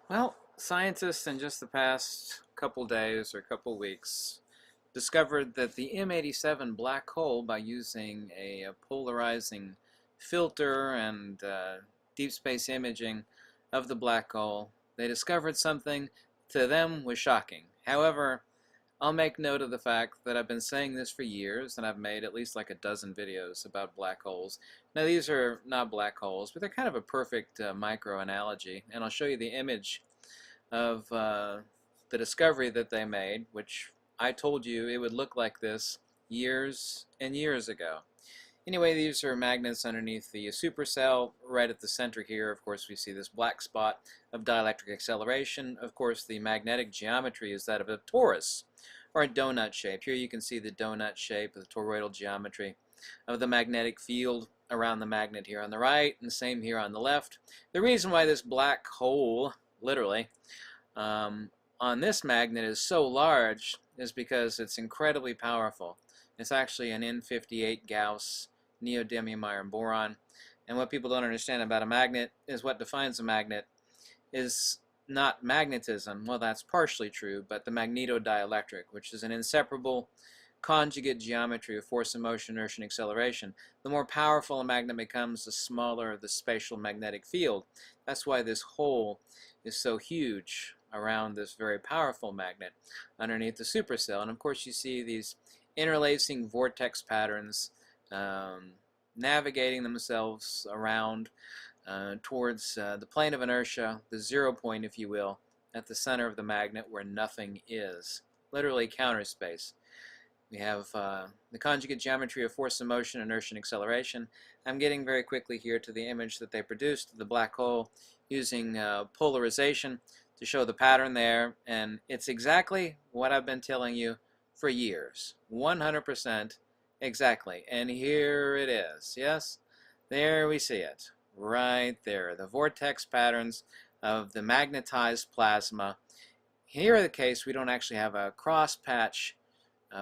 Well, scientists in just the past couple days or couple weeks discovered that the M87 black hole, by using a polarizing filter and deep space imaging of the black hole, they discovered something to them was shocking. However, I'll make note of the fact that I've been saying this for years, and I've made at least like a dozen videos about black holes. Now, these are not black holes, but they're kind of a perfect micro analogy, and I'll show you the image of the discovery that they made, which I told you it would look like this years and years ago. Anyway, these are magnets underneath the supercell. Right at the center here, of course, we see this black spot of dielectric acceleration. Of course, the magnetic geometry is that of a torus, or a donut shape. Here you can see the donut shape of the toroidal geometry of the magnetic field around the magnet here on the right, and the same here on the left. The reason why this black hole, literally, on this magnet is so large is because it's incredibly powerful. It's actually an N58 Gauss neodymium-ion boron. And what people don't understand about a magnet is what defines a magnet is not magnetism. Well, that's partially true, but the magnetodielectric, which is an inseparable conjugate geometry of force and motion, inertia, and acceleration. The more powerful a magnet becomes, the smaller the spatial magnetic field. That's why this hole is so huge around this very powerful magnet underneath the supercell. And of course you see these interlacing vortex patterns navigating themselves around towards the plane of inertia, the 0 point, if you will, at the center of the magnet where nothing is. Literally counter space. We have the conjugate geometry of force and motion, inertia, and acceleration. I'm getting very quickly here to the image that they produced of the black hole using polarization to show the pattern there, and it's exactly what I've been telling you for years. 100% exactly. And here it is. Yes? There we see it. Right there. The vortex patterns of the magnetized plasma. Here in the case, we don't actually have a cross-hatch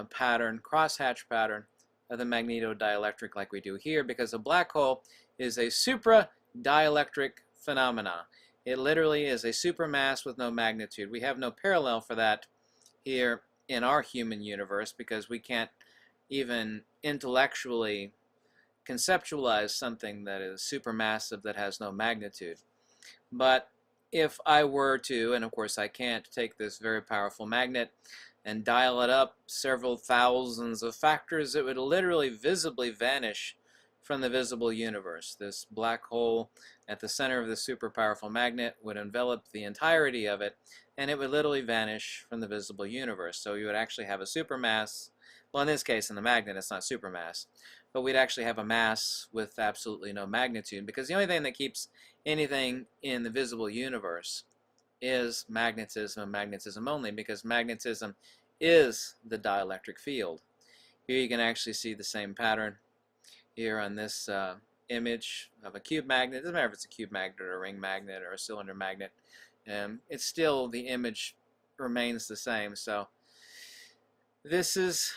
pattern of the magnetodielectric like we do here, because a black hole is a supradielectric phenomena. It literally is a supermass with no magnitude. We have no parallel for that here in our human universe because we can't even intellectually conceptualize something that is supermassive that has no magnitude. But if I were to, and of course I can't, take this very powerful magnet and dial it up several thousands of factors, it would literally visibly vanish from the visible universe. This black hole at the center of the super powerful magnet would envelop the entirety of it, and it would literally vanish from the visible universe. So you would actually have a supermass. Well, in this case, in the magnet, it's not supermass, but we'd actually have a mass with absolutely no magnitude, because the only thing that keeps anything in the visible universe is magnetism and magnetism only, because magnetism is the dielectric field. Here you can actually see the same pattern here on this image of a cube magnet. It doesn't matter if it's a cube magnet or a ring magnet or a cylinder magnet. It's still, the image remains the same. So this is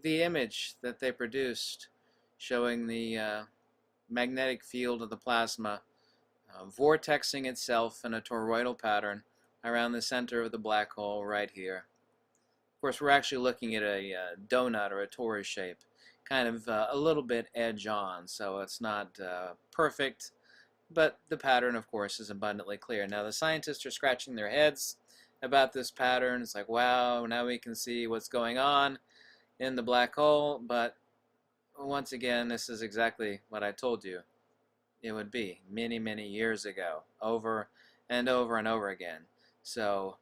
the image that they produced showing the magnetic field of the plasma vortexing itself in a toroidal pattern around the center of the black hole right here. Of course, we're actually looking at a donut or a torus shape, kind of a little bit edge on, so it's not perfect, but the pattern, of course, is abundantly clear. Now, the scientists are scratching their heads about this pattern. It's like, wow, now we can see what's going on in the black hole, but once again, this is exactly what I told you it would be many, many years ago, over and over and over again. So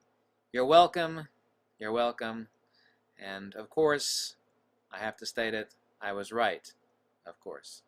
you're welcome, and of course, I have to state it, I was right, of course.